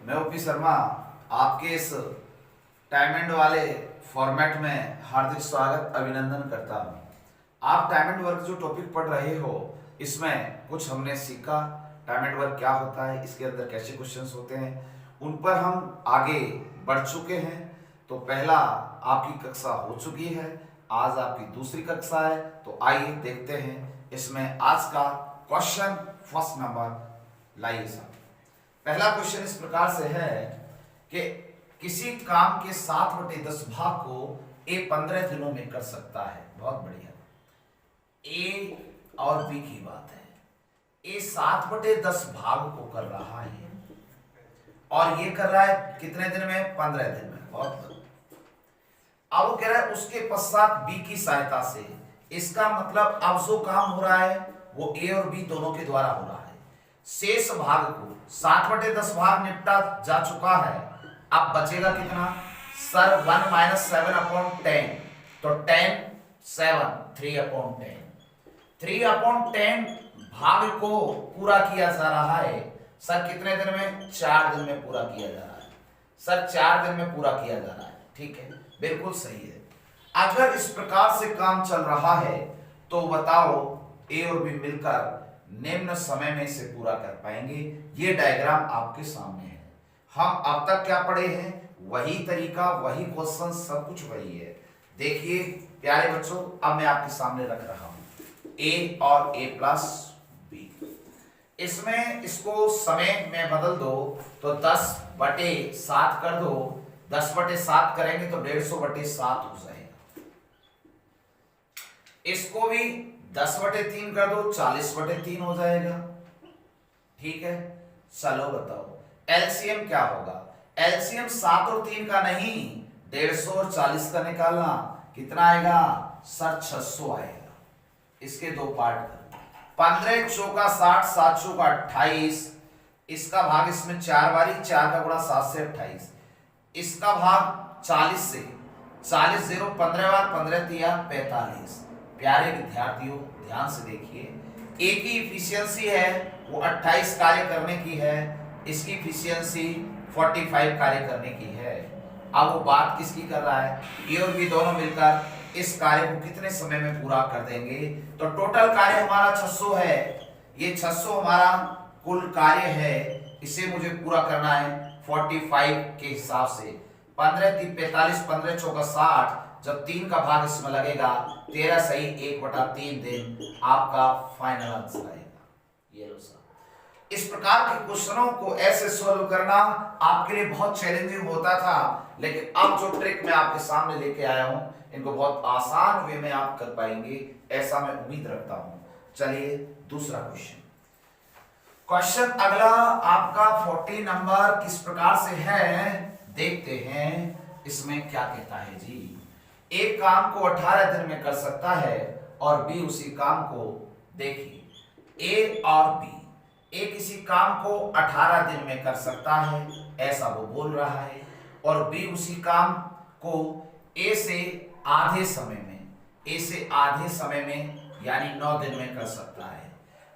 मैं ओपी शर्मा आपके इस टाइम एंड वाले फॉर्मेट में हार्दिक स्वागत अभिनंदन करता हूँ। आप टाइम एंड वर्क जो टॉपिक पढ़ रहे हो इसमें कुछ हमने सीखा, टाइम एंड वर्क क्या होता है, इसके अंदर कैसे क्वेश्चंस होते हैं, उन पर हम आगे बढ़ चुके हैं। तो पहला आपकी कक्षा हो चुकी है, आज आपकी दूसरी कक्षा है। तो आइए देखते हैं इसमें आज का क्वेश्चन फर्स्ट नंबर लाइए साहब। पहला क्वेश्चन इस प्रकार से है कि किसी काम के 7/10 भाग को ए 15 दिनों में कर सकता है। बहुत बढ़िया, ए और बी की बात है। ए 7/10 भाग को कर रहा है और ये कर रहा है कितने दिन में? 15 दिन में। बहुत अब वो कह रहा है उसके पश्चात बी की सहायता से, इसका मतलब अब जो काम हो रहा है वो ए और बी दोनों के द्वारा हो रहा है। शेष भाग को 7/10 भाग निपटा जा चुका है, अब बचेगा कितना सर? 1 - 7/10। तो 10 7 3/10 3/10 भाग को पूरा किया जा रहा है सर कितने दिन में? 4 दिन में पूरा किया जा रहा है सर, 4 दिन में पूरा किया जा रहा है। ठीक है, बिल्कुल सही है। अगर इस प्रकार से काम चल रहा है तो बताओ ए और बी मिलकर निम्न समय में इसे पूरा कर पाएंगे। ये डायग्राम आपके सामने है। हम अब तक क्या पढ़े हैं? वही तरीका, वही क्वेश्चन, सब कुछ वही है। देखिए प्यारे बच्चों, अब मैं आपके सामने रख रहा हूं ए और a प्लस बी। इसमें इसको समय में बदल दो तो 10/7 कर दो। 10/7 करेंगे तो 150/7 हो जाएगा। इसको भी 10/3 कर दो, 40/3 हो जाएगा। ठीक है, चलो बताओ एलसीएम क्या होगा? एलसीएम 7 और 3 का नहीं, 150 और 40 का निकालना। कितना आएगा सर? 600 आएगा। इसके दो पार्ट कर, 15 चौका 60, 7 चौका 28। इसका भाग इसमें 4 बारी, 4 का गुणा 7 से 28। इसका भाग 40 से, 40 0 15 बार, 15 तिया 45। प्यारे विद्यार्थियों ध्यान से देखिए, ए की इफिशियंसी है वो 28 कार्य करने की है, इसकी इफिशियंसी 45 कार्य करने की है। अब वो बात किसकी कर रहा है? ए और बी दोनों मिलकर इस कार्य को कितने समय में पूरा कर देंगे? तो टोटल कार्य हमारा 600 है। ये 600 हमारा कुल कार्य है, इसे मुझे पूरा करना है 45 के हिसाब से। 15 3 45, 15 चौका 60। जब 3 का भाग इसमें लगेगा 13 सही 1/3 दिन आपका फाइनल आंसर आएगा। ये लो सर। इस प्रकार के क्वेश्चनों को ऐसे सॉल्व करना आपके लिए बहुत चैलेंजिंग होता था, लेकिन अब जो ट्रिक मैं आपके सामने लेके आया हूं इनको बहुत आसान वे में आप कर पाएंगे, ऐसा मैं उम्मीद रखता हूं। चलिए दूसरा क्वेश्चन। क्वेश्चन अगला आपका 40 नंबर किस प्रकार से है देखते हैं। इसमें क्या कहता है जी? एक काम को 18 दिन में कर सकता है और बी उसी काम को, देखिए ए और बी, ए किसी काम को 18 दिन में कर सकता है ऐसा वो बोल रहा है, और बी उसी काम को ए से आधे समय में यानी 9 दिन में कर सकता है।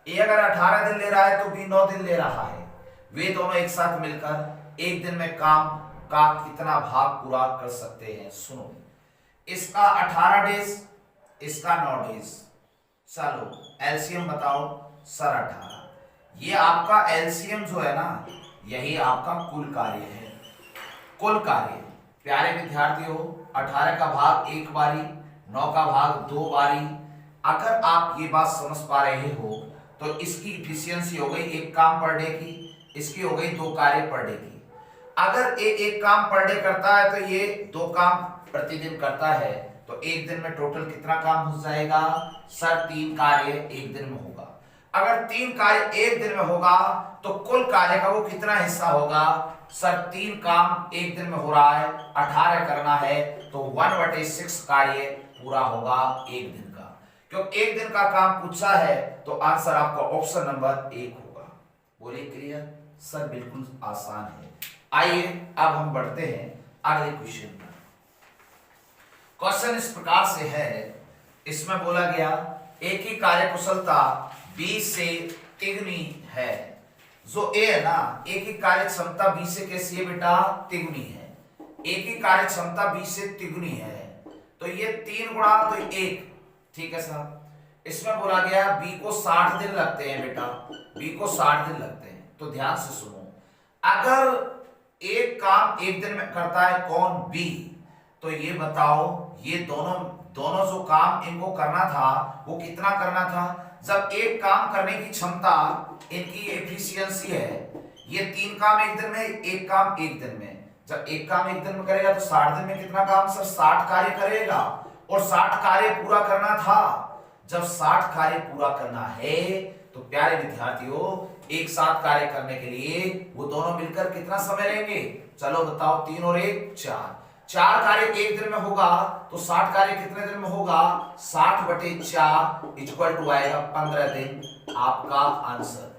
ए अगर 18 दिन ले रहा है तो बी 9 दिन ले रहा है। वे दोनों एक साथ मिलकर एक दिन में काम का कितना भाग पूरा कर सकते हैं? सुनो, इसका 18 डेज, इसका 9 डेज। चलो एलसीएम बताओ सर 18। ये आपका एलसीएम जो है ना, यही आपका कुल कार्य है। कुल कार्य प्यारे विद्यार्थियों, 18 का भाग 1 बारी, 9 का भाग 2 बारी। अगर आप ये बात समझ पा रहे हो तो इसकी इफिशियंसी हो गई 1 काम पर डे की, इसकी हो गई 2 कार्य पर डे की। अगर ये 1 काम पर डे करता है तो ये 2 काम प्रतिदिन करता है, तो एक दिन में टोटल कितना काम हो जाएगा सर? 3 कार्य एक दिन में होगा। अगर 3 कार्य एक दिन में होगा तो कुल कार्य का वो कितना हिस्सा होगा सर? 3 काम एक दिन में हो रहा है, 18 करना है तो 1/6 कार्य पूरा होगा एक दिन का। क्योंकि एक दिन का काम पूछा है तो आंसर आपका ऑप्शन नंबर 1 होगा। बोलिए क्लियर सर? बिल्कुल आसान है। आइए अब हम बढ़ते हैं अगले क्वेश्चन पर। क्वेश्चन इस प्रकार से है, इसमें बोला गया ए की कार्यकुशलता बी से तिगुनी है। जो ए है ना, ए की कार्य क्षमता बी से कैसी है बेटा, तिगुनी है। ए की कार्य क्षमता बी से तिगुनी है, तो ये 3 गुणा तो 1, ठीक है साहब। इसमें बोला गया बी को 60 दिन लगते हैं बेटा, बी को 60 दिन लगते हैं। तो ध्यान से सुनो, अगर एक काम एक दिन में करता है कौन, बी, तो ये बताओ ये दोनों जो काम इनको करना था वो कितना करना था। जब एक काम करने की क्षमता इनकी एफिशिएंसी है, ये 3 काम एक दिन में, एक काम एक दिन में, जब एक काम एक दिन में करेगा तो 60 दिन में कितना काम सर, 60 कार्य करेगा, और 60 कार्य पूरा करना था। जब 60 कार्य पूरा करना है तो प्यारे विद्यार्थियों, एक साथ कार्य करने के लिए वो दोनों मिलकर कितना समय लेंगे, चलो बताओ, 3 और 1 4, 4 कार्य एक दिन में होगा तो 60 कार्य कितने दिन में होगा, 60/4 इक्वल टू आएगा 15 दिन। आपका आंसर,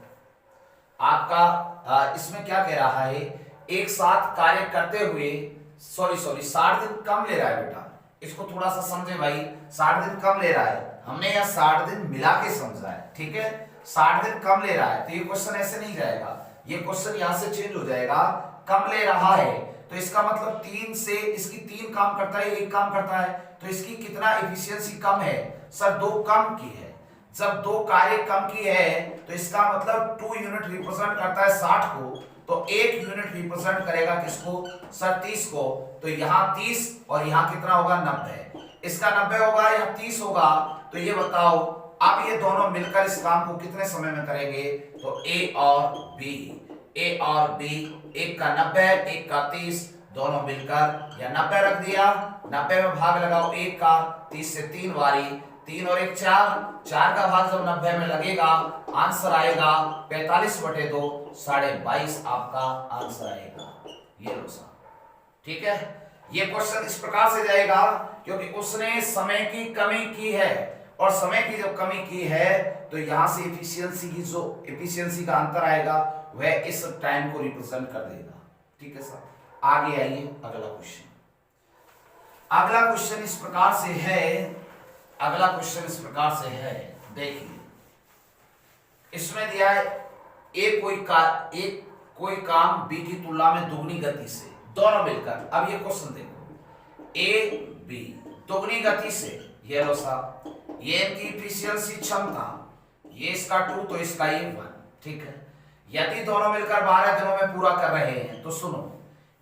आपका इसमें क्या कह रहा है, एक साथ कार्य करते हुए, सॉरी 60 दिन कम ले रहा है बेटा, इसको थोड़ा सा समझे भाई, 60 दिन कम ले रहा है, हमने यह 60 दिन मिला के समझा है, ठीक है। 60 दिन कम ले रहा है तो ये क्वेश्चन ऐसे नहीं जाएगा, ये क्वेश्चन यहां से चेंज हो जाएगा, कम ले रहा है तो इसका मतलब 3 से इसकी 3 काम करता है, एक काम करता है, तो इसकी कितना एफिशिएंसी कम है सर, 2 कम की है। जब 2 कार्य कम की है तो इसका मतलब 2 यूनिट रिप्रेजेंट करता है 60 को, तो 1 यूनिट रिप्रेजेंट करेगा किसको सर, 30 को। तो यहाँ 30 और यहाँ कितना होगा, 90, इसका 90 होगा, यहाँ 30 होगा। तो ये बताओ अब ये दोनों मिलकर इस काम को कितने समय में करेंगे, तो ए और बी, ए और बी, एक का 90 एक का 30, दोनों मिलकर या 90 रख दिया, 90 में भाग लगाओ 1 का, 30 से 3 बारी, 3 और 1 4, 4 का भाग जब 90 में लगेगा आंसर आएगा 45/2, 22.5 आपका आंसर आएगा। ये लो साहब, ठीक है। ये क्वेश्चन इस प्रकार से जाएगा क्योंकि उसने समय की कमी की है, और समय की जब कमी की है तो यहां से एफिशिएंसी की जो एफिशिएंसी का अंतर आएगा वह इस टाइम को रिप्रेजेंट कर देगा, ठीक है सर। आगे आइए अगला क्वेश्चन। अगला क्वेश्चन इस प्रकार से है, अगला क्वेश्चन इस प्रकार से है, देखिए इसमें दिया है कोई काम बी की तुलना में दुगनी गति से, दोनों मिलकर। अब ये क्वेश्चन देखो, ए बी दुगनी गति से, ये लो साहब, ये इनकी एफिशिएंसी क्षमता, ये इसका 2 तो इसका 1, ठीक है। यदि दोनों मिलकर 12 दिनों में पूरा कर रहे हैं तो सुनो,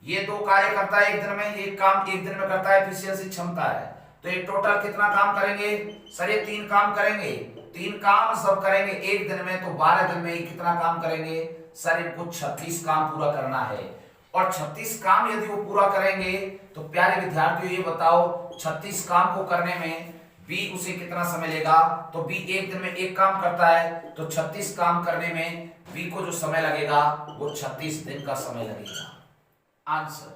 ये 2 कार्य करता है एक दिन में, ये काम एक दिन में करता है, एफिशिएंसी क्षमता है, तो ये टोटल कितना काम करेंगे सर, ये 3 काम करेंगे। 3 काम सब करेंगे एक दिन में, तो 12 दिन में ये कितना काम करेंगे सर, इनको 36 काम पूरा करना है। और 36 काम यदि वो पूरा करेंगे तो प्यारे विद्यार्थियों ये बताओ 36 काम को करने में बी उसे कितना समय लेगा, तो बी एक दिन में एक काम करता है, तो 36 काम करने में बी को जो समय लगेगा वो 36 दिन का समय लगेगा। आंसर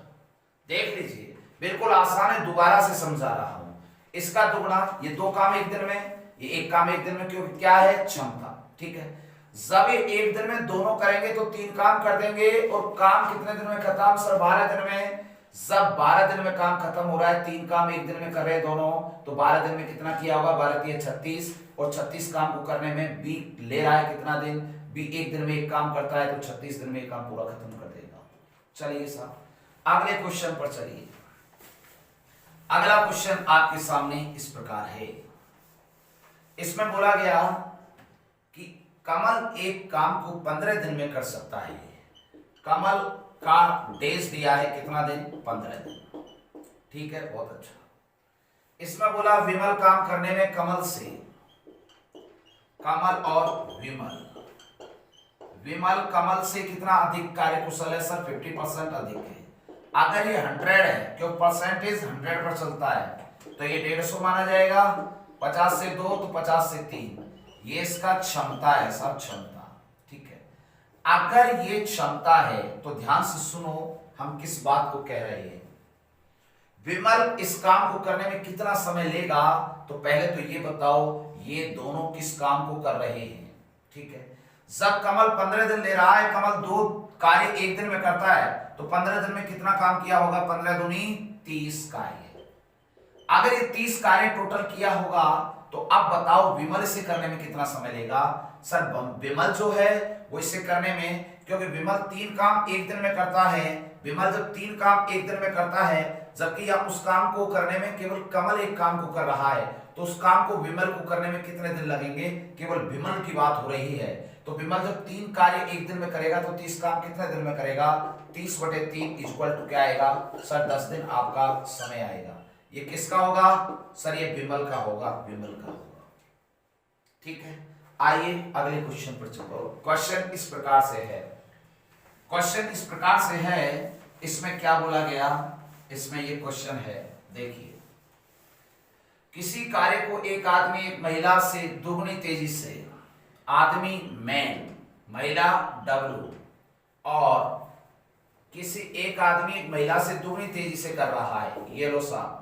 देख लीजिए, बिल्कुल आसान है, दोबारा से समझा रहा हूं। इसका दुगुना, ये 2 काम एक दिन में, ये एक काम एक दिन में, क्योंकि क्या है क्षमता, ठीक है। जब ये एक दिन में दोनों करेंगे तो 3 काम कर देंगे, और काम कितने दिन में खत्म सर, 12 दिन में। जब 12 दिन में काम खत्म हो रहा है, 3 काम एक दिन में कर रहे हैं दोनों, तो 12 दिन में कितना किया होगा, 12 36, और 36 काम को करने में बी ले रहा है कितना दिन, बी एक दिन में एक काम करता है, तो 36 दिन में एक काम पूरा खत्म कर देगा। चलिए साहब अगले क्वेश्चन पर चलिए। अगला क्वेश्चन आपके सामने इस प्रकार है, इसमें बोला गया कि कमल एक काम को 15 दिन में कर सकता है। कमल का डेज दिया है कितना दिन, 15 दिन, ठीक है, बहुत अच्छा। इसमें बोला विमल काम करने में कमल से, कमल और विमल कमल से कितना अधिक कार्यकुशल है सर, 50% अधिक है। अगर ये 100 है, क्योंकि परसेंटेज 100 पर चलता है, तो ये 150 माना जाएगा। 50 से 2 तो 50 से 3, ये इसका क्षमता है सब, क्षमता, ठीक है। अगर ये क्षमता है तो ध्यान से सुनो हम किस बात को कह रहे हैं। विमल इस काम को करने में कितना समय लेगा, तो पहले तो ये बताओ ये दोनों किस काम को कर रहे हैं, ठीक है। जब कमल 15 दिन ले रहा है, कमल 2 कार्य एक दिन में करता है, तो 15 दिन में कितना काम किया होगा, 15 दूनी 30 कार्य। अगर ये 30 कार्य टोटल किया होगा तो अब बताओ विमल इसे करने में कितना समय लेगा। सर विमल जो है वो इसे करने में, क्योंकि विमल 3 काम एक दिन में करता है, विमल जब 3 काम एक दिन में करता है, जबकि आप उस काम को करने में केवल कमल एक काम को कर रहा है, तो उस काम को विमल को करने में कितने दिन लगेंगे, केवल विमल की बात हो रही है। तो विमल जब 3 कार्य एक दिन में करेगा तो 30 काम कितने दिन में करेगा, 30/3 इक्वल टू क्या आएगा सर 10 दिन आपका समय आएगा। ये किसका होगा सर, ये विमल का होगा, विमल का होगा। ठीक है, आइए अगले क्वेश्चन पर चलो। क्वेश्चन इस प्रकार से है, क्वेश्चन इस प्रकार से है, इसमें क्या बोला गया, इसमें ये क्वेश्चन है, देखिए किसी कार्य को एक आदमी एक महिला से दुगनी तेजी से, आदमी मैन, महिला डब्लू, और किसी एक आदमी एक महिला से दुगनी तेजी से कर रहा है, ये लो साहब।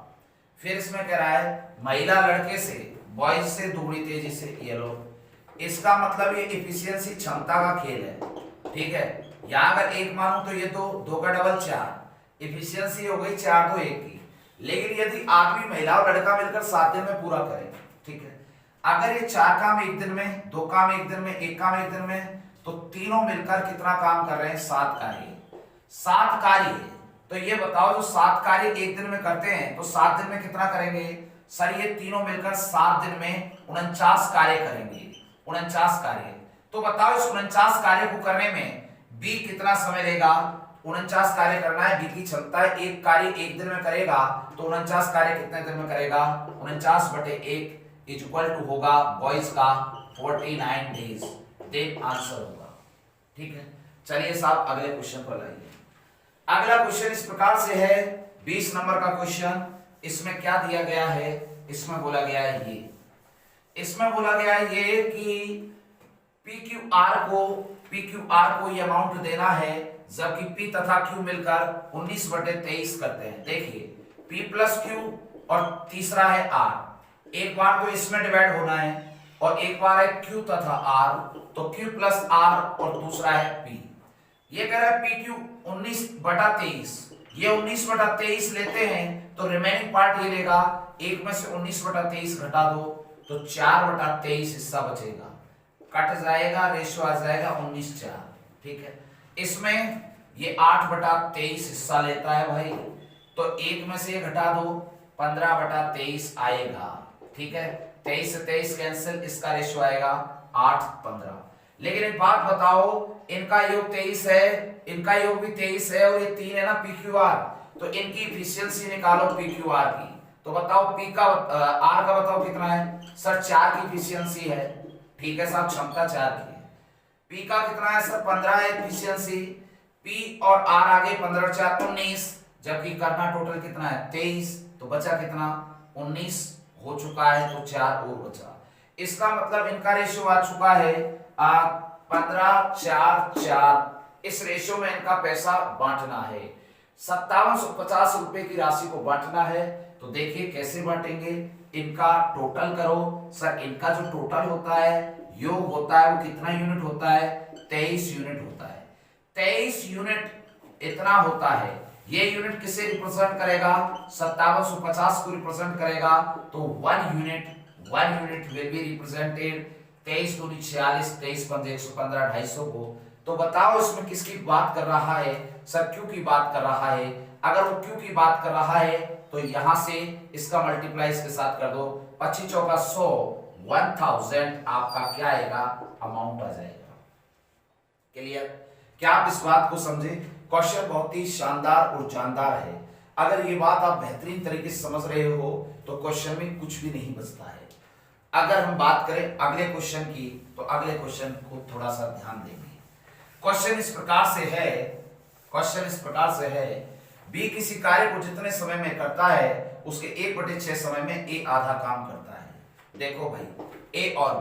फिर इसमें कह रहा है महिला लड़के से, बॉयज से दुगनी तेजी से, ये लो। इसका मतलब ये एफिशिएंसी क्षमता का खेल है। ठीक है, यहां अगर एक मानूं तो ये 2 का डबल 4, एफिशिएंसी हो गई 4 2 1 की। लेकिन यदि आदमी महिला और लड़का मिलकर 7 दिन में पूरा करे, ठीक है, अगर ये 4 काम एक दिन में, 2 काम एक दिन में, 1 काम एक दिन में, तो तीनों मिलकर कितना काम कर रहे हैं, 7 कार्य, 7 कार्य। तो ये बताओ जो 7 कार्य एक दिन में करते हैं तो 7 दिन में कितना करेंगे सर, ये तीनों मिलकर 7 दिन में 49 कार्य करेंगे, 49 कार्य। तो बताओ इस 49 कार्य को करने में बी कितना समय लेगा, 49 कार्य करना है, बी की क्षमता है, एक कार्य एक दिन में करेगा, तो 49 कार्य कितने दिन में करेगा, 49/1 इक्वल टू होगा बॉयज का 49 डेज, देन आंसर होगा। ठीक है, चलिए साहब अगले क्वेश्चन पर लाइए। अगला क्वेश्चन इस प्रकार से है, 20 नंबर का क्वेश्चन। इसमें क्या दिया गया है, इसमें बोला गया है ये, इसमें बोला गया है ये कि PQR को ये अमाउंट देना है, जबकि P तथा Q मिलकर 19/23 करते हैं। देखिए P प्लस Q और तीसरा है R, एक बार तो इसमें डिवाइड होना है और एक बार है Q तथा R, तो Q प्लस R और दूसरा है P। ये कह रहा है PQ 19/23, ये 19/23 लेते हैं तो रिमेनिंग पार्ट ये लेगा, एक में से 19/23 घटा दो तो 4/23 हिस्सा बचेगा, कट जाएगा, रेशियो आ जाएगा 19:4। ठीक है, इसमें ये 8/23 हिस्सा लेता है भाई, तो एक में से घटा दो 15/23 आएगा। ठीक है, 23 से 23 कैंसिल, इसका रेशियो आएगा 8/15। लेकिन एक बात बताओ, इनका योग 23 है, इनका योग भी 23 है, और ये 3 है ना PQR, तो इनकी एफिशिएंसी निकालो PQR की। तो बताओ P का R का बताओ कितना है सर, 4 की एफिशिएंसी है। ठीक है साहब, क्षमता 4 की है। P का कितना है सर, 15 है एफिशिएंसी। P और R आगे 15 और 4 19, जबकि करना टोटल कितना है 23, तो बचा कितना 19 हो चुका है, तो 4 और बचा। इसका मतलब इनका रेशियो आ चुका है 15 4 4। इस रेशियो में इनका पैसा बांटना है, 5750 रुपए की राशि को बांटना है। तो देखिए कैसे बांटेंगे, इनका टोटल करो सर, इनका जो टोटल होता है, योग होता है, वो कितना यूनिट होता है 23 यूनिट होता है। 23 यूनिट इतना होता है, ये यूनिट किसे रिप्रेजेंट करेगा, 5750 को रिप्रेजेंट करेगा। तो 1 यूनिट विल बी रिप्रेजेंटेड 23 दूनी 46, 23 पंजे 115, 250 को। तो बताओ इसमें किसकी बात कर रहा है सर, क्यू की बात कर रहा है। अगर वो क्यू की बात कर रहा है तो यहां से इसका मल्टीप्लाई इसके साथ कर दो, 25 चौका 100, 1000 आपका क्या आएगा, अमाउंट आ जाएगा। क्लियर, क्या आप इस बात को समझे? क्वेश्चन बहुत ही शानदार और जानदार है। अगर ये बात आप बेहतरीन तरीके से समझ रहे हो तो क्वेश्चन में कुछ भी नहीं बचता है। अगर हम बात करें अगले क्वेश्चन की, तो अगले क्वेश्चन को थोड़ा सा ध्यान देंगे। क्वेश्चन इस प्रकार से है, क्वेश्चन इस प्रकार से है, बी किसी कार्य को जितने समय में करता है उसके 1/6 समय में ए आधा काम करता है। देखो भाई, ए और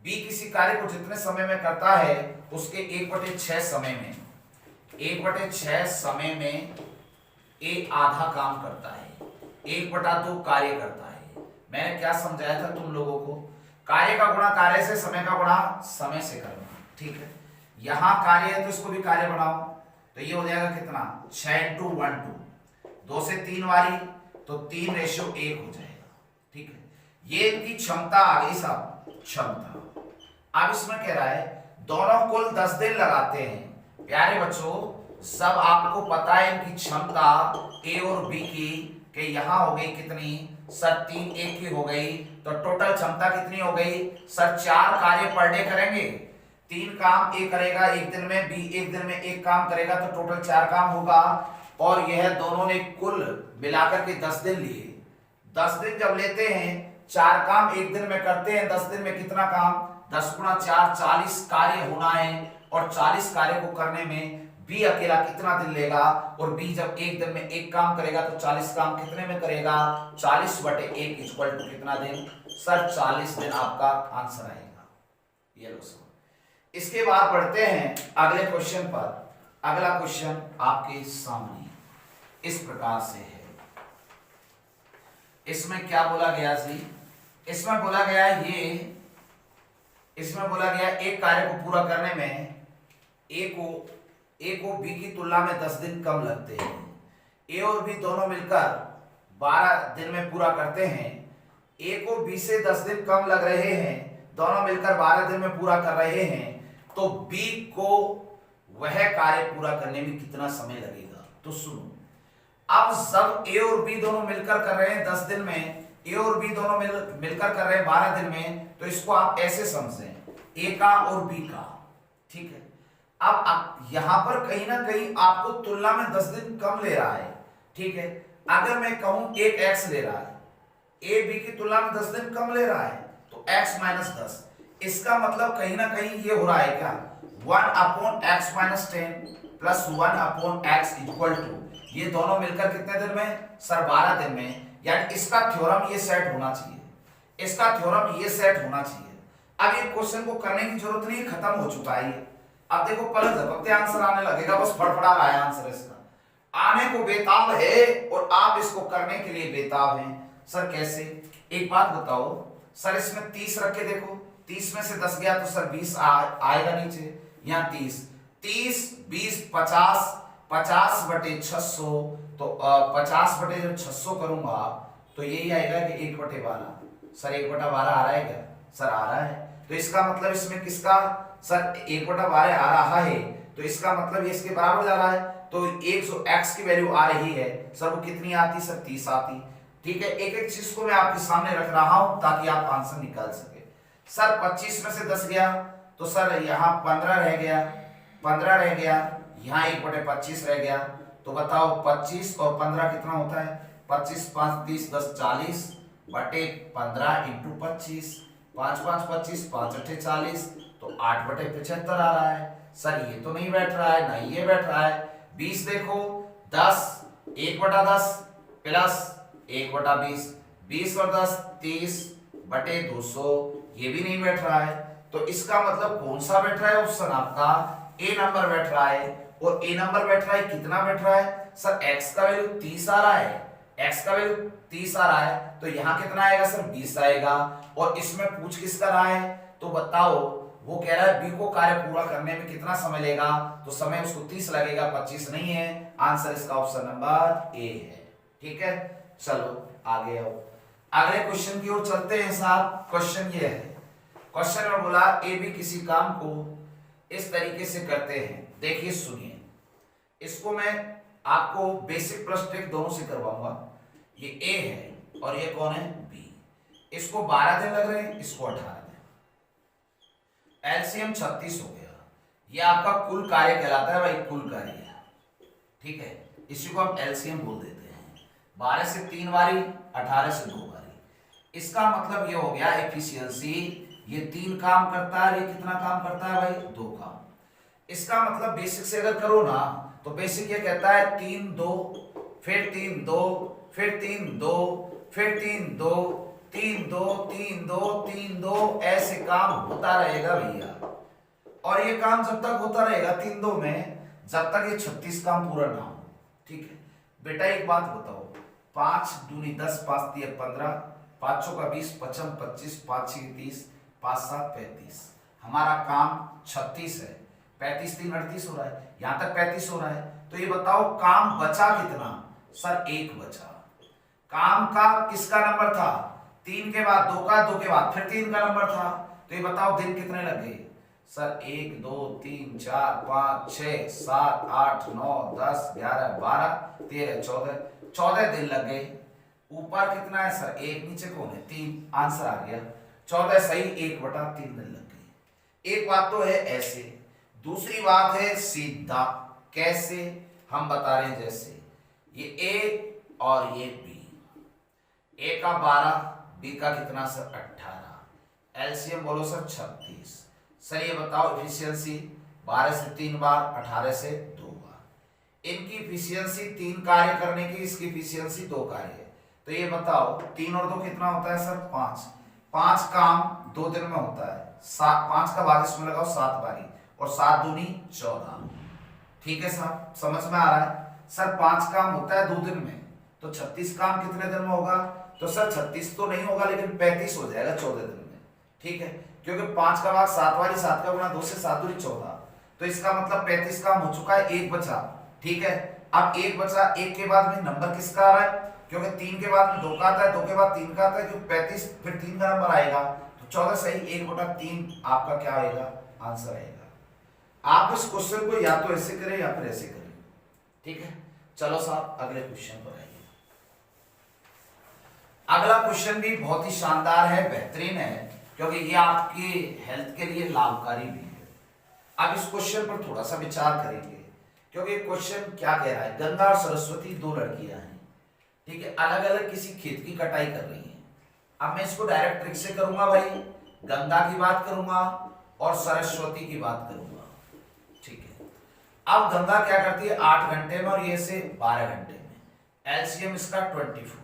बी किसी कार्य को जितने समय में करता है उसके 1/6 समय में, 1/6 समय में ए आधा काम करता है, 1/2 कार्य करता है। मैंने क्या समझाया था तुम लोगों को, कार्य का गुणा कार्य से, समय का गुणा समय से करना। ठीक है, यहां कार्य है तो इसको भी कार्य बनाओ, तो ये हो जाएगा कितना 6 × 1 2, 2 से 3 वाली, तो 3:1 हो जाएगा। ठीक है, ये इनकी क्षमता आ गई साहब, क्षमता। अब इसमें कह रहा है दोनों कुल 10 दिन लगाते हैं। प्यारे बच्चों, सब आपको पता है इनकी क्षमता ए और बी की, कि यहां हो गई कितनी सर, 3 एक की हो गई, तो टोटल क्षमता कितनी हो गई सर, 4 कार्य पर डे करेंगे। 3 काम ए करेगा एक दिन में, बी एक दिन में एक काम करेगा, तो टोटल 4 काम होगा। और यह दोनों ने कुल मिलाकर के 10 दिन लिए। 10 दिन जब लेते हैं, 4 काम एक दिन में करते हैं, 10 दिन में कितना काम, 10 गुणा 4 40 कार्य होना है। और 40 कार्य को करने में बी अकेला कितना दिन लेगा, और बी जब एक दिन में एक काम करेगा तो 40 काम कितने में करेगा, 40/1 इक्वल टू कितना दिन सर, 40 दिन आपका आंसर आएगा। ये लो सर। इसके बाद बढ़ते हैं अगले क्वेश्चन पर। अगला क्वेश्चन आपके सामने इस प्रकार से है। इसमें क्या बोला गया जी, इसमें बोला गया एक कार्य को पूरा करने में ए को बी की तुलना में 10 दिन कम लगते हैं। ए और बी दोनों मिलकर 12 दिन में पूरा करते हैं। ए को बी से 10 दिन कम लग रहे हैं, दोनों मिलकर 12 दिन में पूरा कर रहे हैं, तो बी को वह कार्य पूरा करने में कितना समय लगेगा। तो सुनो, अब जब ए और बी दोनों मिलकर कर रहे हैं 10 दिन में, ए और बी दोनों मिलकर कर रहे हैं 12 दिन में, तो इसको आप ऐसे समझें, ए का और बी का, ठीक है। अब यहां पर कहीं ना कहीं आपको तुलना में 10 दिन कम ले रहा है, ठीक है। अगर मैं कहूं एक एक्स ले रहा है, ए बी की तुलना में 10 दिन कम ले रहा है, तो x माइनस 10, इसका मतलब कहीं ना कहीं ये हो रहा है क्या, 1/x minus 10 plus 1/x equal to, ये दोनों मिलकर कितने दिन में सर, 12 दिन में। यानी इसका थ्योरम ये सेट होना चाहिए, इसका थ्योरम ये सेट होना चाहिए। अब ये क्वेश्चन को करने की जरूरत नहीं, खत्म हो चुका है ये। अब देखो पलक झपकते आंसर आने लगेगा, बस फड़फड़ा रहा है आंसर, इसका आने को बेताब है और आप इसको करने के लिए बेताब हैं। सर कैसे, एक बात बताओ सर, इसमें 30 रख के देखो, 30 में से 10 गया तो सर 20 आएगा नीचे, यहाँ 30 20 50 50/600, तो 50/600 करूंगा तो यही आएगा कि 1/12। सर 1/12 आ रहा है क्या सर, आ रहा है। तो इसका मतलब इसमें किसका सर 1/12 आ रहा है, तो इसका मतलब ये इसके बराबर जा रहा है। तो एक जो x की वैल्यू आ रही है सर, वो कितनी आती सर, 30 आती, ठीक है। एक एक चीज को मैं आपके सामने रख रहा हूं ताकि आप आंसर निकाल सके। सर 25 में से 10 गया तो सर यहाँ 15 रह गया, 15 रह गया, यहाँ 1/25 रह गया, तो बताओ 25 और 15 कितना होता है, 25 5 30 10 40 बटे 15 इंटू 25, 5 5 25 5 8 40, तो 8/75 आ रहा है। सर ये तो नहीं बैठ रहा है, ना ये बैठ रहा है। 20 देखो, 10 1/10 प्लस 1/20, 20 और 10 30/200, ये भी नहीं बैठ रहा है। तो इसका मतलब कौन सा बैठ रहा है ऑप्शन आपका, ए नंबर बैठ रहा है। और ए नंबर बैठ रहा है, कितना बैठ रहा है सर, x का वैल्यू 30 आ रहा है, x का वैल्यू 30 आ रहा है, तो यहाँ कितना आएगा सर, 20 आएगा। और इसमें पूछ किसका रहा है, तो बताओ, वो कह रहा है बी को कार्य पूरा करने में कितना समय लेगा, तो समय उसको 30 लगेगा, 25 नहीं है। आंसर इसका ऑप्शन नंबर ए है, ठीक है। चलो आगे आओ, अगले क्वेश्चन की ओर चलते हैं साहब। क्वेश्चन ये है, क्वेश्चन में बोला ए बी किसी काम को इस तरीके से करते हैं। देखिए सुनिए, इसको मैं आपको बेसिक प्लस ट्रिक दोनों से करवाऊंगा। ये ए है और ये कौन है, बी। इसको 12 दिन लग रहे हैं, इसको 18 दिन। एलसीएम 36 हो गया। ये आपका कुल कार्य कहलाता है भाई, कुल कार्य, ठीक है। इसी को हम एलसीएम बोल देते हैं। 12 से 3 बारी, 18 से 2 बारी। इसका मतलब ये हो गया एफिशिएंसी, ये 3 काम करता है, ये कितना काम करता है भाई, 2 काम। इसका मतलब बेसिक से अगर करो ना, तो बेसिक ये कहता है 3 2 फिर 3 2 फिर 3 2 फिर 3 2 3 2 3 2 3 2, ऐसे काम होता रहेगा भैया। और ये काम जब तक होता रहेगा 3 2 में, जब तक ये 36 काम पूरा ना हो, ठीक है। बेटा एक बात बताओ, 5 दूनी 10 5 3 15, 5 चौका 20 55 25 5 6 30 5 7 35, हमारा काम 36 है। 35 3 38 हो रहा है, यहां तक 35 हो रहा है। तो ये बताओ काम बचा कितना सर, 1 बचा। काम का किसका नंबर था, 3 के बाद 2 का, 2 के बाद फिर 3 का नंबर था। तो ये बताओ दिन कितने लगे सर? 1 2 3 4 5 6 7 8 9 10 11 12 13 14, 14 दिन लग गए। ऊपर कितना है सर? 1, नीचे कौन है? 3। आंसर आ गया 14 सही, 1/3 दिन लग गए। एक बात तो है ऐसे, दूसरी बात है सीधा। कैसे? हम बता रहे हैं, जैसे ये ए और ये बी, ए का 12, बी का कितना सर? 18। एलसीएम बोलो सर 36। सर ये बताओ इफिशियंसी 12 से 3 बार, 18 से 2 बार। इनकी इफिशियंसी 3 कार्य करने की, इसकी इफिशियंसी 2 कार्य है। तो ये बताओ 3 और 2 कितना होता है सर? 5। 5 काम 2 दिन में होता है। 5 का भाग इसमें लगाओ 7 बारी, और 7 दूनी 14। ठीक है साहब, समझ में आ रहा है? सर 5 काम होता है 2 दिन में, तो 36 काम कितने दिन में होगा? तो सर 36 तो नहीं होगा, लेकिन 35 हो जाएगा 14 दिन में। ठीक है, क्योंकि 5 का भाग 7 बारी, 7 का गुणा 2 से 7 दूनी 14, तो इसका मतलब 35 काम हो चुका है। 1 बचा। ठीक है, अब 1 बचा, 1 के बाद में नंबर किसका आ रहा है? क्योंकि 3 के बाद में 2 का आता है, 2 के बाद 3 का आता है, क्योंकि 35 फिर 3 का नंबर आएगा, तो 14 सही, 1/3 आपका क्या आएगा? आंसर आएगा। आप इस क्वेश्चन को या तो ऐसे करें या फिर ऐसे करें। ठीक है, चलो साहब अगले क्वेश्चन पर आइए। अगला क्वेश्चन भी बहुत ही शानदार है, बेहतरीन है, क्योंकि ये आपकी हेल्थ के लिए लाभकारी भी है। अब इस क्वेश्चन पर थोड़ा सा विचार करेंगे, क्योंकि क्वेश्चन क्या कह रहा है? गंगा और सरस्वती 2 लड़कियां हैं, ठीक है, अलग अलग किसी खेत की कटाई कर रही हैं। अब मैं इसको डायरेक्ट ट्रिक से करूंगा भाई, गंगा की बात करूंगा और सरस्वती की बात करूंगा। ठीक है, अब गंगा क्या करती है? 8 घंटे में, और ये से 12 घंटे में। एलसीएम इसका 24।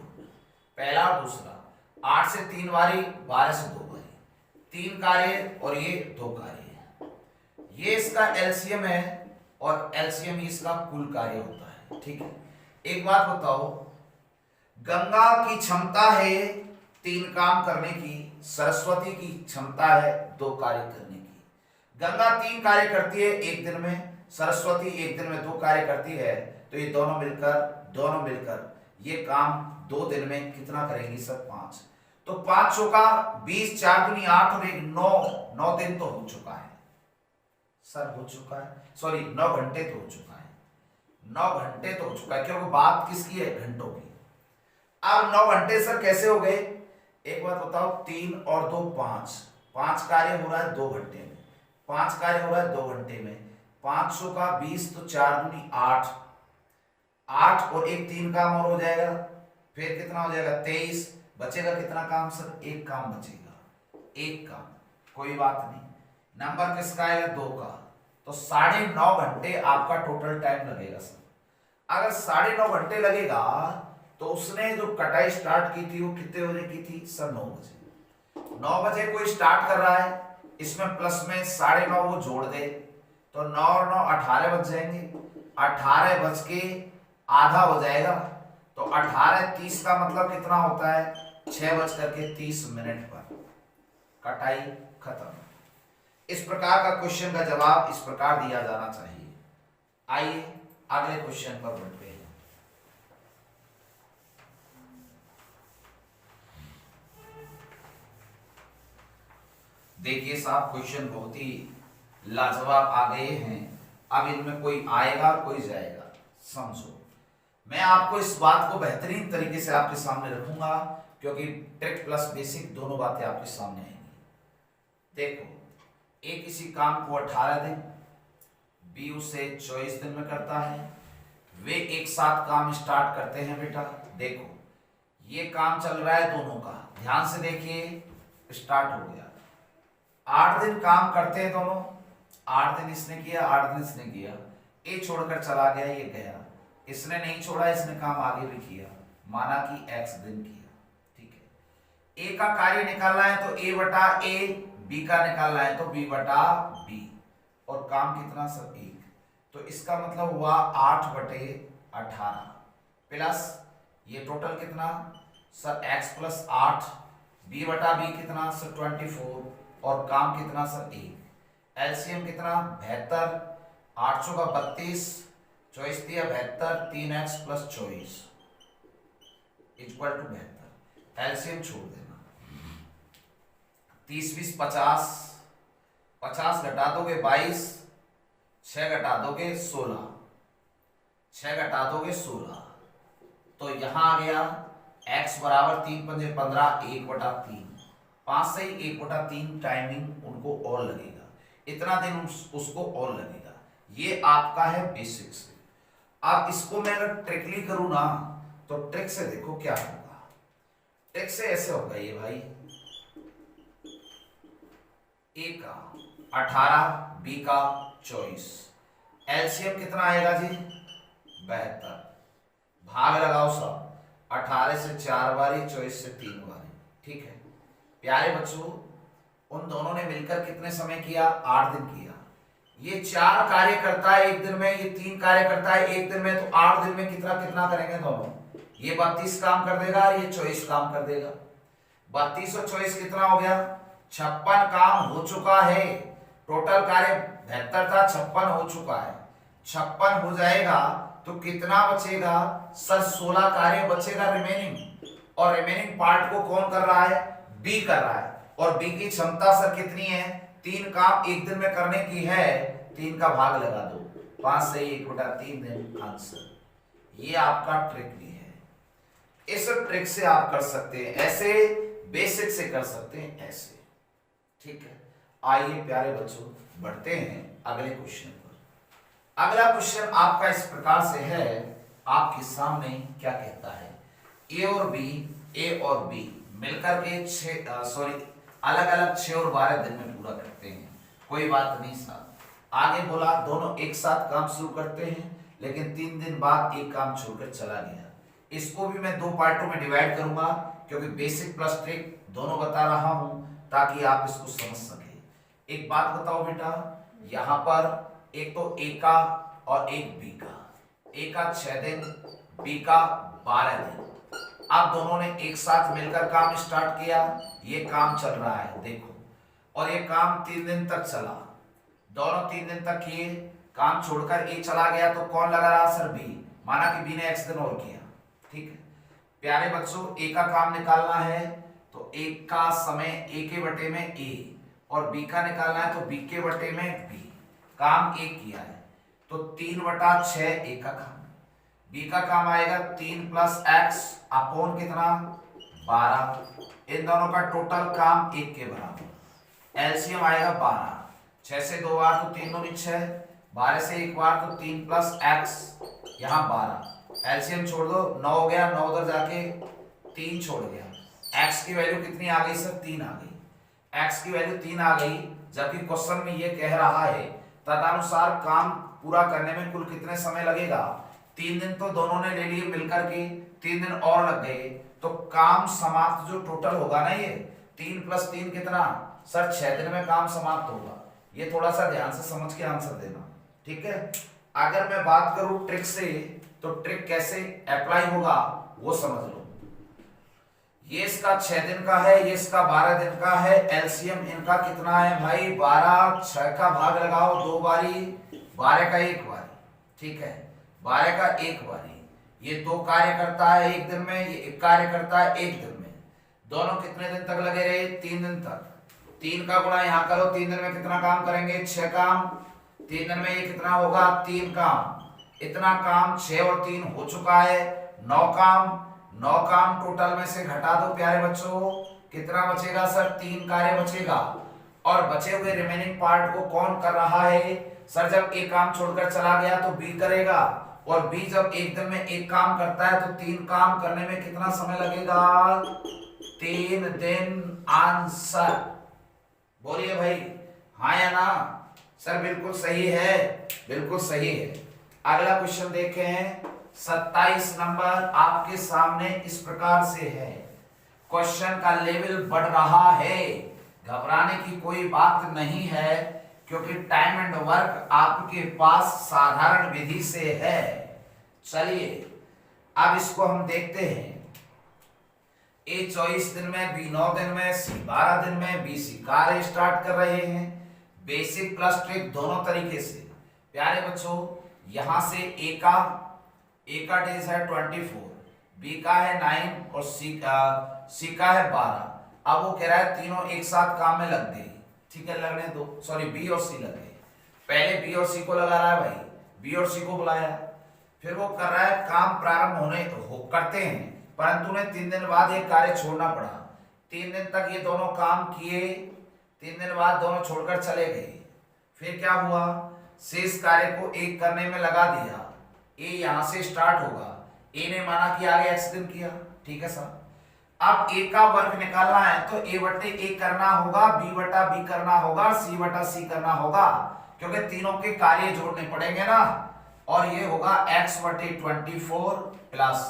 पहला और दूसरा, 8 से 3 बारी, 12 से 2 बारी, 3 कार्य और ये 2 कार्य। ये इसका एलसीएम है, और एलसीएम इसका कुल कार्य होता है। ठीक है, एक बात बताओ, गंगा की क्षमता है 3 काम करने की, सरस्वती की क्षमता है 2 कार्य करने की। गंगा 3 कार्य करती है 1 दिन में, सरस्वती 1 दिन में 2 कार्य करती है, तो ये दोनों मिलकर ये काम 2 दिन में कितना करेंगी सर? 5। तो 5 चौका 20, 4 दूनी 8 और 1 9, 9 दिन तो हो चुका है सर, हो चुका है, सॉरी 9 घंटे तो हो चुका है, 9 घंटे तो हो चुका है, क्योंकि बात किसकी है? घंटों की। अब 9 घंटे सर कैसे हो गए? एक बात बताओ, 3 और 2 5, 5 कार्य हो रहा है 2 घंटे में, 5 कार्य हो रहा है 2 घंटे में, 500 का 20, तो 4 दूनी 8, 8 और 1 3 काम और हो जाएगा, फिर कितना हो जाएगा? 23। बचेगा कितना काम सर? 1 काम बचेगा, 1 काम, कोई बात नहीं। नंबर किसका आएगा? 2 का, तो 9.5 घंटे आपका टोटल टाइम लगेगा सर। अगर 9.5 घंटे लगेगा, तो उसने जो कटाई स्टार्ट की थी वो कितने बजे की थी सर? 9 बजे। 9 बजे कोई स्टार्ट कर रहा है, इसमें प्लस में 9.5 वो जोड़ दे, तो 9 और 9 18 बज जाएंगे, 18 बज के आधा हो जाएगा, तो 18:30 का मतलब कितना होता है? 6:30 पर कटाई खत्म। इस प्रकार का क्वेश्चन का जवाब इस प्रकार दिया जाना चाहिए। आइए अगले क्वेश्चन पर बढ़ते हैं। देखिए साहब, क्वेश्चन बहुत ही लाजवाब आ गए हैं। अब इनमें कोई आएगा कोई जाएगा, समझो। मैं आपको इस बात को बेहतरीन तरीके से आपके सामने रखूंगा, क्योंकि ट्रिक प्लस बेसिक दोनों बातें आपके सामने आएंगी। देखो, ए किसी काम को 18 दिन, बी उसे 24 दिन में करता है। वे एक साथ काम स्टार्ट करते हैं। बेटा देखो, ये काम चल रहा है दोनों का, ध्यान से देखिए, स्टार्ट हो गया। 8 दिन काम करते हैं दोनों, 8 दिन इसने किया, 8 दिन इसने किया। ए छोड़कर चला गया, ये गया, इसने नहीं छोड़ा, इसने काम आगे भी किया, माना कि x दिन किया। ठीक है, ए का कार्य निकालना है तो a बटा a, b का निकालना है तो b बटा b, और काम कितना सर? 1। तो इसका मतलब हुआ 8/18 प्लस ये टोटल कितना सर? x + 8, b बटा b कितना सर? 24, और काम कितना सर? 1। एलसीएम कितना? 72, 800 का 32, 24 दिया 72, 3x + 24 = 72। एलसीएम छोड़ देना, 30 20 50, 50 घटा दोगे 22, 6 घटा दोगे 16, 6 घटा दोगे 16, तो यहां आ गया x बराबर 3 पंजे 15, 1/3, 5 से ही 1/3 टाइमिंग उनको और लगेगा, इतना दिन उसको और लगेगा। ये आपका है बेसिक से। अब इसको मैं अगर ट्रिकली करूं ना, तो ट्रिक से देखो क्या होगा। ट्रिक से ऐसे होगा ये भाई, ए का 18, बी का 24, एलसीएम कितना आएगा जी 72, भाग लगाओ सब, 18 से 4 बारी, 24 से 3 बारी, ठीक है। प्यारे बच्चों, उन दोनों ने मिलकर कितने समय किया, 8 दिन किया। ये 4 कार्य करता है एक दिन में, ये 3 कार्य करता है एक दिन में, तो 8 दिन में कितना कितना करेंगे दोनों, ये 32 काम कर देगा और ये 24 काम कर देगा। 32 और 24 कितना हो गया, 56 काम हो चुका है। टोटल कार्य 72 था, 56 हो चुका है। 56 हो जाएगा तो कितना बचेगा सर, 16 कार्य बचेगा रिमेनिंग, और रिमेनिंग पार्ट को कौन कर रहा है, बी कर रहा है। और बी की क्षमता सर कितनी है, 3 काम एक दिन में करने की है, 3 का भाग लगा दो, 5 से 1/3 दिन आंसर। ये आपका ट्रिक भी है, इस ट्रिक से आप कर सकते हैं, ऐसे बेसिक से कर सकते हैं ऐसे, ठीक है। आइए प्यारे बच्चों बढ़ते हैं अगले क्वेश्चन पर। अगला क्वेश्चन आपका इस प्रकार से है, आपके सामने क्या कहता है, ए और बी मिलकर के अलग अलग 6 और 12 दिन में पूरा करते हैं, कोई बात नहीं साहब। आगे बोला दोनों एक साथ काम शुरू करते हैं, लेकिन 3 दिन बाद एक काम छोड़कर चला गया। इसको भी मैं 2 पार्टों में डिवाइड करूंगा, क्योंकि बेसिक प्लस ट्रिक दोनों बता रहा हूं ताकि आप इसको समझ सके। एक बात बताओ बेटा, यहां पर एक तो ए का और एक बी का, ए का 6 दिन, बी का 12 दिन। अब दोनों ने एक साथ मिलकर काम स्टार्ट किया, ये काम चल रहा है देखो, और ये काम 3 दिन तक चला, दोनों 3 दिन तक किए, काम छोड़कर ए चला गया, तो कौन लगा रहा सर, बी। माना कि बी ने x दिन और किया, ठीक है। प्यारे बच्चों, ए का काम निकालना है तो ए का समय ए के बटे में ए, और बी का निकालना है तो बी के बटे में बी। काम ए किया है तो 3/6 ए का काम, बी का काम आएगा 3 + x अपॉन कितना 12। इन दोनों का टोटल काम 1 के बराबर। एलसीएम आएगा 12, 6 से 2 बार तो 3 दूनी 6, 12 से 1 बार तो 3 + x, यहाँ 12। एलसीएम छोड़ दो, 9 हो गया, 9 उधर जाके 3 छोड़ गया। x की वैल्यू कितनी आ गई सर, 3 आ गई। x की वैल्यू 3 आ गई, जबकि क्वेश्चन में ये कह रहा है तदनुसार काम पूरा करने में कुल कितने समय लगेगा। 3 दिन तो दोनों ने ले लिए मिलकर के, 3 दिन और लग गए, तो काम समाप्त जो टोटल होगा ना, ये 3 + 3 कितना सर, 6 दिन में काम समाप्त होगा। ये थोड़ा सा ध्यान से समझ के आंसर देना, ठीक है। अगर मैं बात करूं ट्रिक से, तो ट्रिक कैसे अप्लाई होगा वो समझ लो। ये इसका 6 दिन का है, ये इसका 12 दिन का है। एलसीएम इनका कितना है भाई 12, 6 का भाग लगाओ 2 बारी, 12 का 1 बारी, ठीक है, 12 का 1 बारी। ये 2 कार्य करता है एक दिन में, ये 1 कार्य करता है एक दिन में। दोनों कितने दिन तक लगे रहे, 3 दिन तक। 3 का गुणा यहाँ करो, 3 दिन में कितना काम करेंगे, 6 काम। 3 दिन में ये कितना होगा, 3 काम। इतना काम 6 और 3 हो चुका है, 9 काम। 9 काम टोटल में से घटा दो प्यारे बच्चों, कितना बचेगा सर, 3 कार्य बचेगा। और बचे हुए रिमेनिंग पार्ट को कौन कर रहा है सर, जब एक काम छोड़कर चला गया तो बी करेगा, और बी जब एक दिन में एक काम करता है तो 3 काम करने में कितना समय लगेगा, 3 दिन आंसर। बोलिए भाई हाँ या ना सर, बिल्कुल सही है, बिल्कुल सही है। अगला क्वेश्चन देखें हैं, 27 नंबर आपके सामने इस प्रकार से है। क्वेश्चन का लेवल बढ़ रहा है, घबराने की कोई बात नहीं है, क्योंकि टाइम एंड वर्क आपके पास साधारण विधि से है। चलिए अब इसको हम देखते हैं। ए 24 दिन में, बी 9 दिन में, सी 12 दिन में, बी सी कार्य स्टार्ट कर रहे हैं। बेसिक प्लस ट्रिक दोनों तरीके से। प्यारे बच्चों, यहां से ए का डेज है 24, बी का है 9 और सी का है 12। अब वो कह रहा है तीनों एक साथ काम में लग गए, ठीक है, लगने दो, सॉरी बी और सी लगे। पहले बी और सी को लगा रहा है भाई, बी और सी को बुलाया, फिर वो कर रहा है काम प्रारंभ करते हैं, परंतु उन्हें 3 दिन बाद एक कार्य छोड़ना पड़ा। 3 दिन तक ये दोनों काम किए, 3 दिन बाद दोनों छोड़कर चले गए। फिर क्या हुआ, शेष कार्य को एक करने में लगा दिया। ए यहां से स्टार्ट होगा, ए ने माना कि आगे एक्स दिन किया, ठीक है सर। अब ए का वर्ग निकालना है तो ए बटे ए करना होगा, बी बटा बी करना होगा, सी बटा सी करना होगा, क्योंकि तीनों के कार्य जोड़ने पड़ेंगे ना। और ये होगा x बटे 24 प्लस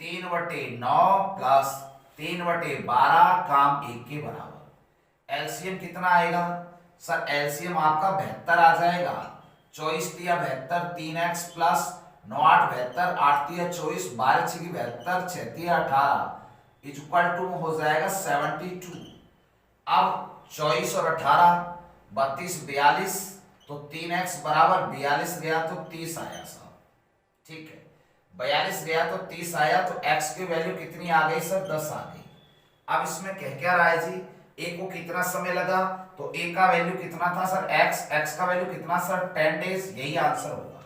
3 बटे 9 प्लस 3 बटे 12 काम 1 के बराबर। एलसीएम कितना आएगा सर, एलसीएम आपका 72 आ जाएगा। 24 दिया 72, 3x प्लस 9 8 72, 8 दिया 24, 12 6 72, 6 दिया 18 इक्वल टू हो जाएगा 72। अब 24 और 18 32 42, तो 3x बराबर 42 गया तो 30 आया सर, ठीक है। 42 गया तो 30 आया, तो x की वैल्यू कितनी आ गई सर, 10 आ गई। अब इसमें कह क्या रहा है जी, a को कितना समय लगा, तो a का वैल्यू कितना था सर x का वैल्यू कितना सर 10 डेज, यही आंसर होगा।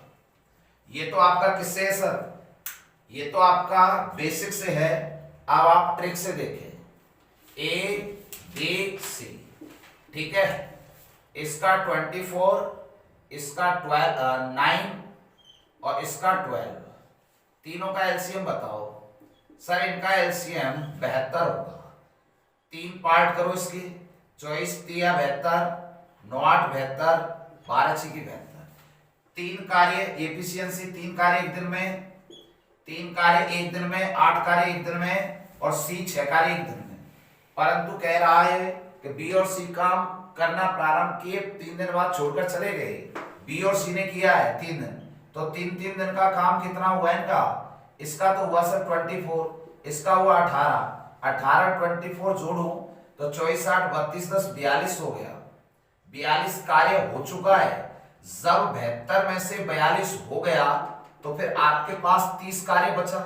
ये तो आपका किससे है सर, ये तो आपका बेसिक से है। अब आप ट्रिक से देखें, a b c, ठीक है, इसका 24, इसका 9 और इसका 12, तीनों का एलसीएम बताओ सर। इनका एलसीएम 72 होगा। 3 पार्ट करो इसके, 24 तिया 72, 9 8 72, 12 6 की 72। 3 कार्य एफिशिएंसी, 3 कार्य एक दिन में, 3 कार्य एक दिन में, 8 कार्य एक दिन में, और सी 6 कार्य एक दिन में। परंतु कह रहा है कि बी और सी काम करना प्रारंभ किए, 3 दिन बाद छोड़कर चले गए। बी और सी ने किया है 3 दिन, तो 3 दिन का काम कितना हुआ इनका, इसका तो हुआ सर 24, इसका हुआ 18, 18 24 जोड़ो तो 24 8 32 10 42 हो गया। 42 कार्य हो चुका है। जब 72 में से 42 हो गया तो फिर आपके पास 30 कार्य बचा।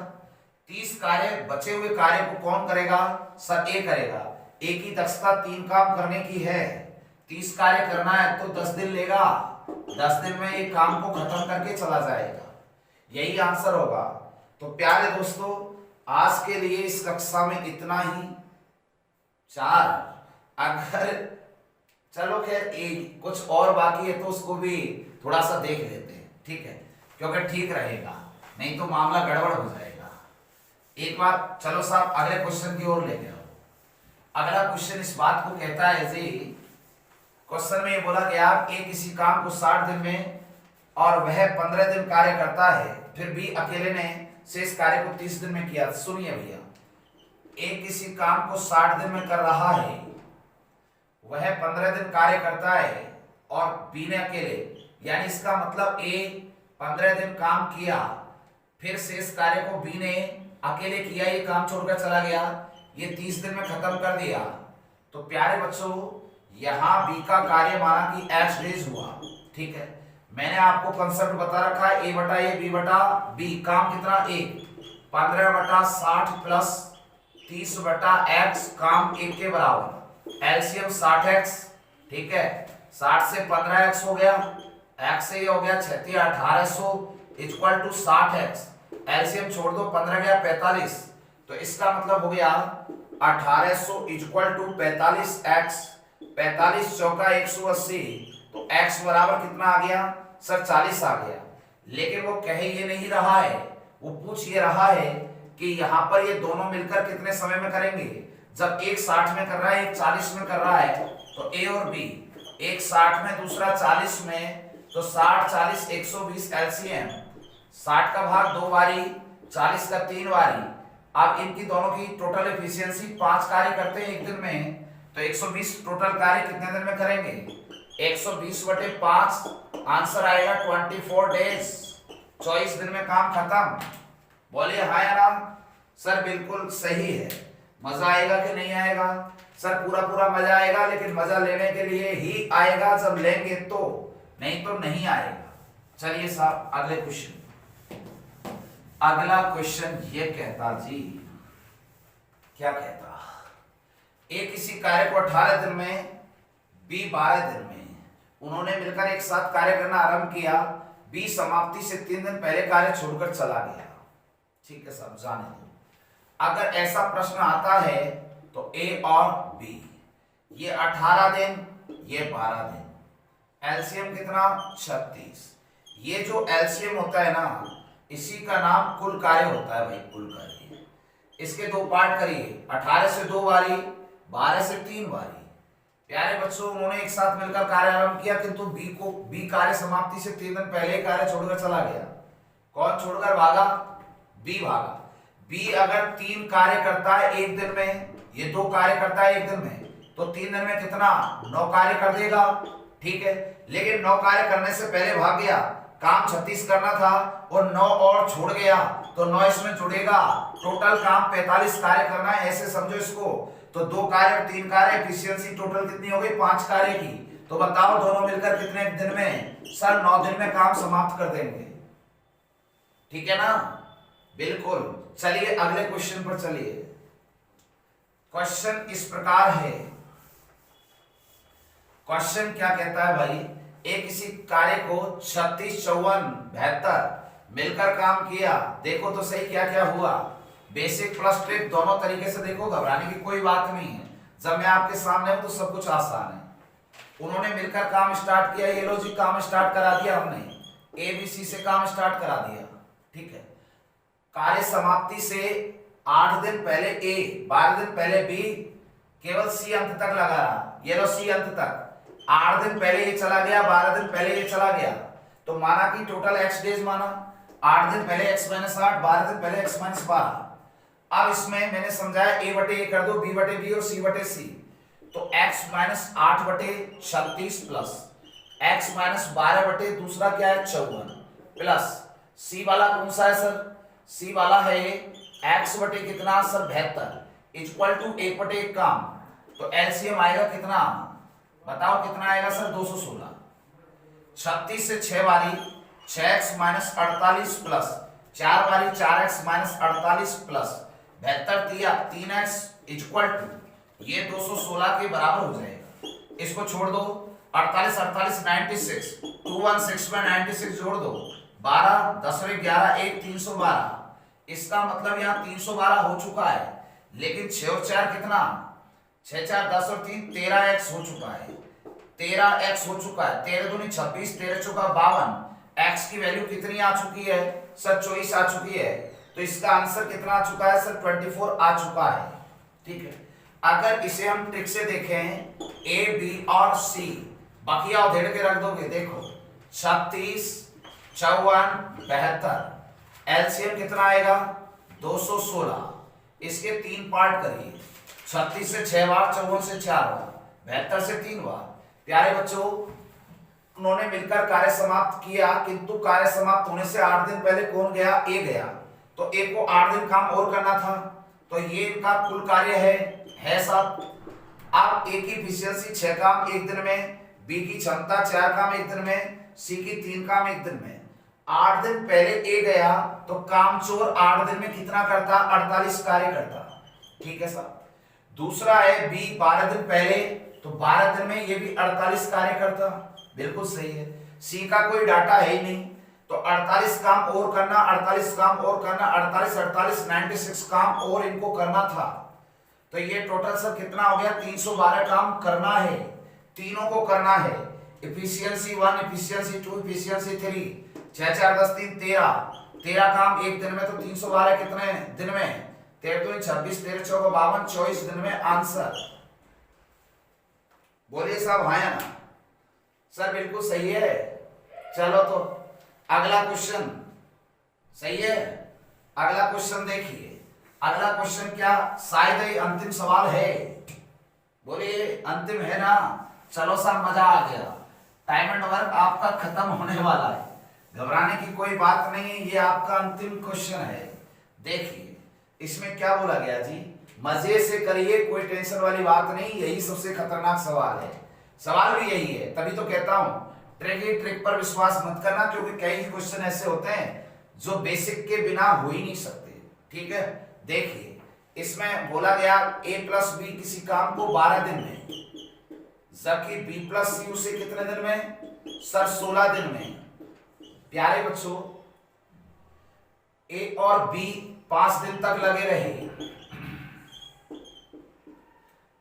30 कार्य बचे हुए कार्य को कौन करेगा सर, ए करेगा। ए की दक्षता 3 काम करने की है, 30 कार्य करना है तो 10 दिन लेगा। 10 दिन में ये काम को खत्म करके चला जाएगा, यही आंसर होगा। तो प्यारे दोस्तों, आज के लिए इस कक्षा में इतना ही। 4 अगर चलो खैर कुछ और बाकी है तो उसको भी थोड़ा सा देख लेते हैं, ठीक है, क्योंकि ठीक रहेगा, नहीं तो मामला गड़बड़ हो जाएगा। एक बार चलो साहब अगले क्वेश्चन की ओर लेके आओ। अगला क्वेश्चन इस बात को कहता है जी, क्वेश्चन में ये बोला गया कि किसी काम को 60 दिन में और वह 15 दिन कार्य करता है, फिर भी अकेले ने शेष कार्य को 30 दिन में किया। सुनिए भैया, ए किसी काम को 60 दिन में कर रहा है, वह 15 दिन कार्य करता है और बी ने अकेले, यानी इसका मतलब ए 15 दिन काम किया, फिर शेष कार्य को बी ने अकेले किया, ये काम छोड़कर चला गया, ये 30 दिन में खत्म कर दिया। तो प्यारे बच्चों, यहां बी का कार्य माना कि x डेज हुआ, ठीक है। मैंने आपको कंसेप्ट बता रखा है, a बटा a, b बटा b, काम कितना 1, 15 बटा 60 प्लस 30 बटा x, काम 1 के बराबर। एलसीएम 60x, ठीक है, 60 से 15x हो गया, x से ये हो गया 36 1800 इक्वल टू 60x। एलसीएम छोड़ दो, 15 गया 45, तो इसका मतलब हो गया 1800 इक्वल टू 45x, 45 चौका 180, तो x बराबर कितना आ गया सर 40 आ गया। लेकिन वो कह ये नहीं रहा है, वो पूछ ये रहा है कि यहाँ पर ये दोनों मिलकर कितने समय में करेंगे। जब एक 60 में कर रहा है, एक 40 में कर रहा है, तो ए और बी, एक 60 में दूसरा 40 में, तो 60 40 120 एलसीएम, 60 का भाग 2 बारी, 40 का 3 बारी। अब इनकी दोनों की टोटल एफिशिएंसी 5 कार्य करते हैं एक दिन में, तो 120 टोटल कार्य कितने दिन में करेंगे, 120 बटे 5, आंसर आएगा 24 डेज, 24 दिन में काम खत्म। बोलिए हाँ या ना सर, बिल्कुल सही है। मजा आएगा कि नहीं आएगा सर, पूरा पूरा मजा आएगा, लेकिन मजा लेने के लिए ही आएगा जब लेंगे तो, नहीं तो नहीं आएगा। चलिए साहब अगले क्वेश्चन। अगला क्वेश्चन ये कहता जी, क्या कहता, ए किसी कार्य को 18 दिन में, बी 12 दिन में, उन्होंने मिलकर एक साथ कार्य करना आरंभ किया। बी समाप्ति से 3 दिन पहले कार्य छोड़कर चला गया। ठीक है साहब, जाने दो। अगर ऐसा प्रश्न आता है तो ए और बी, ये 18 दिन, ये 12 दिन, एलसीएम कितना 36। ये जो एलसीएम होता है ना, इसी का नाम कुल कार्य होता है भाई, कुल कार्य। इसके दो पार्ट करिए, 18 से 2 बारी, 12 से 3 बारी। प्यारे बच्चों, उन्होंने एक साथ मिलकर कार्य आरंभ किया, किंतु बी कार्य समाप्ति से 3 दिन पहले ही कार्य छोड़कर चला गया। कौन छोड़कर भागा? बी भागा। बी अगर 3 कार्य करता है एक दिन में, ये 2 कार्य करता है एक दिन में, तो 3 दिन में कितना? 9 कार्य कर देगा। ठीक है, लेकिन 9 कार्य करने से पहले भाग गया, काम 36 करना था और 9 और छोड़ गया, तो 9 इसमें जुड़ेगा, टोटल काम 45 कार्य करना है, ऐसे समझो इसको। तो 2 कार्य और 3 कार्य, एफिशिएंसी टोटल कितनी हो गई? 5 कार्य की। तो बताओ दोनों मिलकर कितने दिन में? सर 9 दिन में काम समाप्त कर देंगे। ठीक है ना? बिल्कुल। चलिए अगले क्वेश्चन पर चलिए। क्वेश्चन इस प्रकार है। क्वेश्चन क्या कहता है भाई? एक किसी कार्य को 36, 54, 72 मिलकर काम किया। देखो तो सही क्या क्या हुआ। बेसिक प्लस ट्रिक दोनों तरीके से देखो, घबराने की कोई बात नहीं है। जब मैं आपके सामने हूं तो सब कुछ आसान है। उन्होंने मिलकर काम स्टार्ट किया, ये लो जी काम स्टार्ट करा दिया हमने, ए बी सी से काम स्टार्ट करा दिया। ठीक है, कार्य समाप्ति से 8 दिन पहले ए, 12 दिन पहले बी, केवल सी अंत तक लगा रहा। ये लो सी अंत तक, 8 दिन पहले ये चला गया, 12 दिन पहले ये चला गया, तो माना कि टोटल x डेज माना। 8 दिन पहले x - 8, 12 दिन पहले x - 12। अब इसमें मैंने समझाया a बटे a कर दो, b बटे b और c बटे c। तो x - 8 बटे 36 प्लस x - 12 बटे दूसरा क्या है 54 प्लस c वाला कौन सा है सर? c वाला है x बटे कितना सर 72 इक्वल टू 1 बटे 1 काम। तो एलसीएम आएगा कितना? बताओ कितना आएगा सर? 216। 36 से 6 बारी 6x - 48 प्लस 4 बारी 4x - 48 प्लस 72 दिया 3x इक्वल टू ये 216 के बराबर हो जाएगा। इसको छोड़ दो, 48 48 96, 216 में 96 जोड़ दो, 12 10 और 11 1 312। इसका मतलब यहाँ 312 हो चुका है, लेकिन 6 और 4 कितना? 6 4 10 और 3 13x हो चुका है, 13x हो चुका है। 13 दूनी 26, 13 चौका 52। x की वैल्यू कितनी आ चुकी है सर? 24 आ चुकी है। तो इसका आंसर कितना आ चुका है सर? 24 आ चुका है। ठीक है, अगर इसे हम ट्रिक से देखें, ए बी और सी बकिया उधेड़ के रख दोगे। देखो 36 54 72, एलसीएम कितना आएगा? 216। इसके 3 पार्ट करिए, 36 से 6 बार, 54 से 4 बार, 72 से 3 बार। प्यारे बच्चों, उन्होंने मिलकर कार्य समाप्त किया, किंतु कार्य समाप्त होने से 8 दिन पहले कौन गया? ए गया। तो ए को 8 दिन काम और करना था, तो ये इनका कुल कार्य है 7। अब ए की एफिशिएंसी 6 काम एक दिन में, बी की क्षमता 4 काम एक दिन में, सी की 3 काम एक दिन में। 8 दिन पहले ए गया तो कामचोर 8 दिन में कितना करता? 48 कार्य करता। ठीक है सर। दूसरा है बी 12 दिन पहले, तो 12 दिन में ये भी 48 कार्य करता। बिल्कुल सही है। सी का कोई डाटा है ही नहीं, तो 48 काम और करना, 48 काम और करना, 48 48 96 काम और इनको करना था। तो ये टोटल सर कितना हो गया? 312 काम करना है, तीनों को करना है। एफिशिएंसी 1, एफिशिएंसी 2, एफिशिएंसी 3, 6 4 10 3 13 काम एक दिन में। तो 312 कितने दिन में? 13 दूनी 26, 13 चौका 52, 24 दिन में। आंसर बोलिए साहब, हाँ या ना? सर बिल्कुल सही है। चलो तो अगला क्वेश्चन सही है। अगला क्वेश्चन देखिए। अगला क्वेश्चन क्या? शायद ये अंतिम सवाल है। बोलिए अंतिम है ना? चलो साहब, मजा आ गया। टाइम एंड वर्क आपका खत्म होने वाला है, घबराने की कोई बात नहीं है। ये आपका अंतिम क्वेश्चन है। देखिए इसमें क्या बोला गया जी? मजे से करिए, कोई टेंशन वाली बात नहीं। यही सबसे खतरनाक सवाल है। सवाल भी यही है, तभी तो कहता हूं ट्रिक पर विश्वास मत करना, क्योंकि कई क्वेश्चन ऐसे होते हैं जो बेसिक के बिना हो ही नहीं सकते। ठीक है, देखिए इसमें बोला गया a प्लस बी किसी काम को 12 दिन में, जबकि b प्लस सी उसे कितने दिन में सर 16 दिन में। प्यारे बच्चों, a और b 5 दिन तक लगे रहे।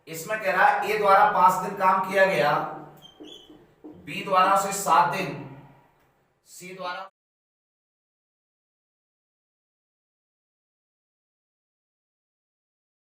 इसमें कह रहा है a द्वारा 5 दिन काम किया गया, b द्वारा उसे 7 दिन, c द्वारा